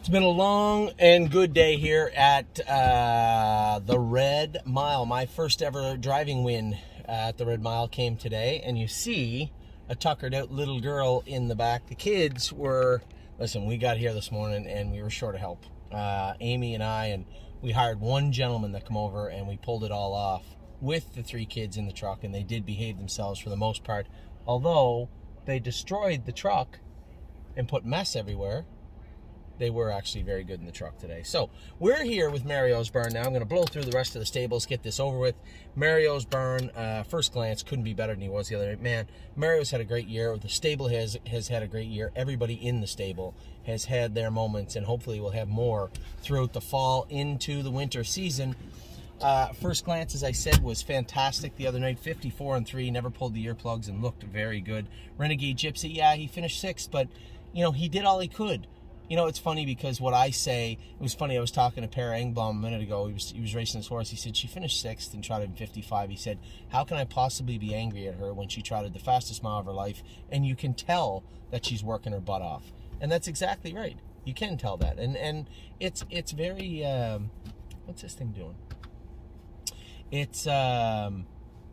It's been a long and good day here at the Red Mile. My first ever driving win at the Red Mile came today, and you see a tuckered out little girl in the back. The kids were, listen, we got here this morning and we were short of help. Amy and I, and we hired one gentleman that come over and we pulled it all off with the 3 kids in the truck, and they did behave themselves for the most part, although they destroyed the truck and put mess everywhere. They were actually very good in the truck today. So we're here with Mario's Barn now. I'm going to blow through the rest of the stables, get this over with. Mario's Barn, first glance, couldn't be better than he was the other night. Man, Mario's had a great year. The stable has had a great year. Everybody in the stable has had their moments, and hopefully we'll have more throughout the fall into the winter season. First glance, as I said, was fantastic the other night. 54-3, never pulled the earplugs and looked very good. Renegade Gypsy, yeah, he finished 6th, but, you know, he did all he could. You know, it's funny because what I say, it was funny, I was talking to Per Engblom a minute ago. He was racing his horse. He said she finished 6th and trotted in 55. He said, how can I possibly be angry at her when she trotted the fastest mile of her life? And you can tell that she's working her butt off. And that's exactly right. You can tell that. And it's very, what's this thing doing? It's,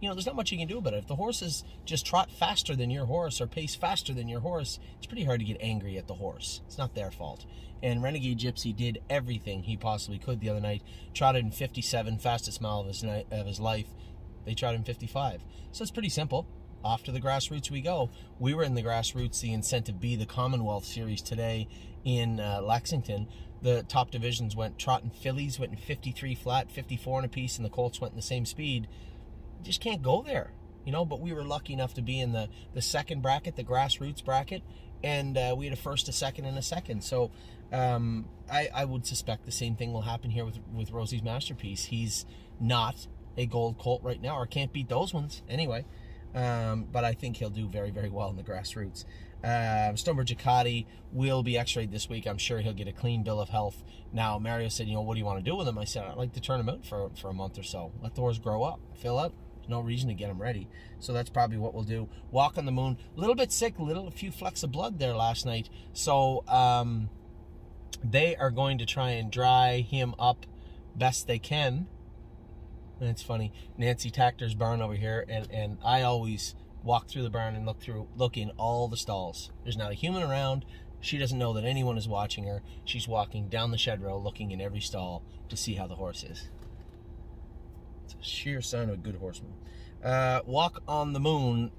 you know, there's not much you can do about it. If the horses just trot faster than your horse or pace faster than your horse, it's pretty hard to get angry at the horse. It's not their fault. And Renegade Gypsy did everything he possibly could the other night. Trotted in 57, fastest mile of his life. They trotted in 55. So it's pretty simple. Off to the grassroots we go. We were in the grassroots, the Incentive B, the Commonwealth Series today in Lexington. The top divisions went trotting. Fillies went in 53 flat, 54 and a piece, and the Colts went in the same speed. Just can't go there, you know, but we were lucky enough to be in the second bracket, the grassroots bracket, and we had a first, a second, and a second. So I would suspect the same thing will happen here with Rosie's Masterpiece. He's not a gold colt right now, or can't beat those ones anyway, but I think he'll do very, very well in the grassroots. Stonebridge Acadi will be x-rayed this week. I'm sure he'll get a clean bill of health. Now, Mario said, you know, what do you want to do with him? I said, I'd like to turn him out for a month or so. Let the horse grow up, fill up. No reason to get him ready. So that's probably what we'll do. Walk on the Moon. A little bit sick, a few flecks of blood there last night. So they are going to try and dry him up best they can. And it's funny, Nancy Tactor's barn over here, and I always walk through the barn and look in all the stalls. There's not a human around. She doesn't know that anyone is watching her. She's walking down the shed row, looking in every stall to see how the horse is. It's a sheer sign of a good horseman. Walk on the Moon.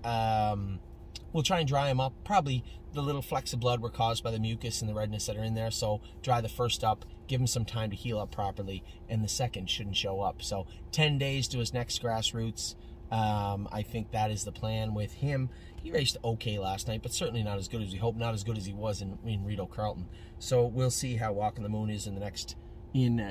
We'll try and dry him up. Probably the little flecks of blood were caused by the mucus and the redness that are in there. So dry the first up, give him some time to heal up properly, and the second shouldn't show up. So 10 days to his next grassroots. I think that is the plan with him. He raced okay last night, but certainly not as good as we hoped, not as good as he was in Rito Carlton. So we'll see how Walk on the Moon is in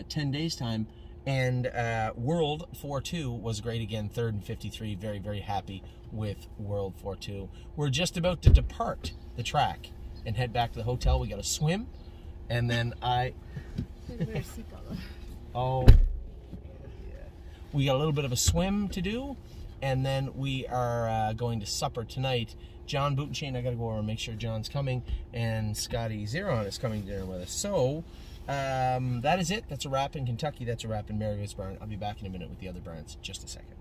10 days time. And World 4-2 was great again, 3rd and 53. Very, very happy with World 4-2. We're just about to depart the track and head back to the hotel. We got to swim, and then oh, yeah. We got a little bit of a swim to do, and then we are going to supper tonight. John Bootenchain, I got to go over and make sure John's coming, and Scotty Zeron is coming to dinner with us. So that is it. That's a wrap in Kentucky. That's a wrap in Mario's Barn. I'll be back in a minute with the other barns. Just a second.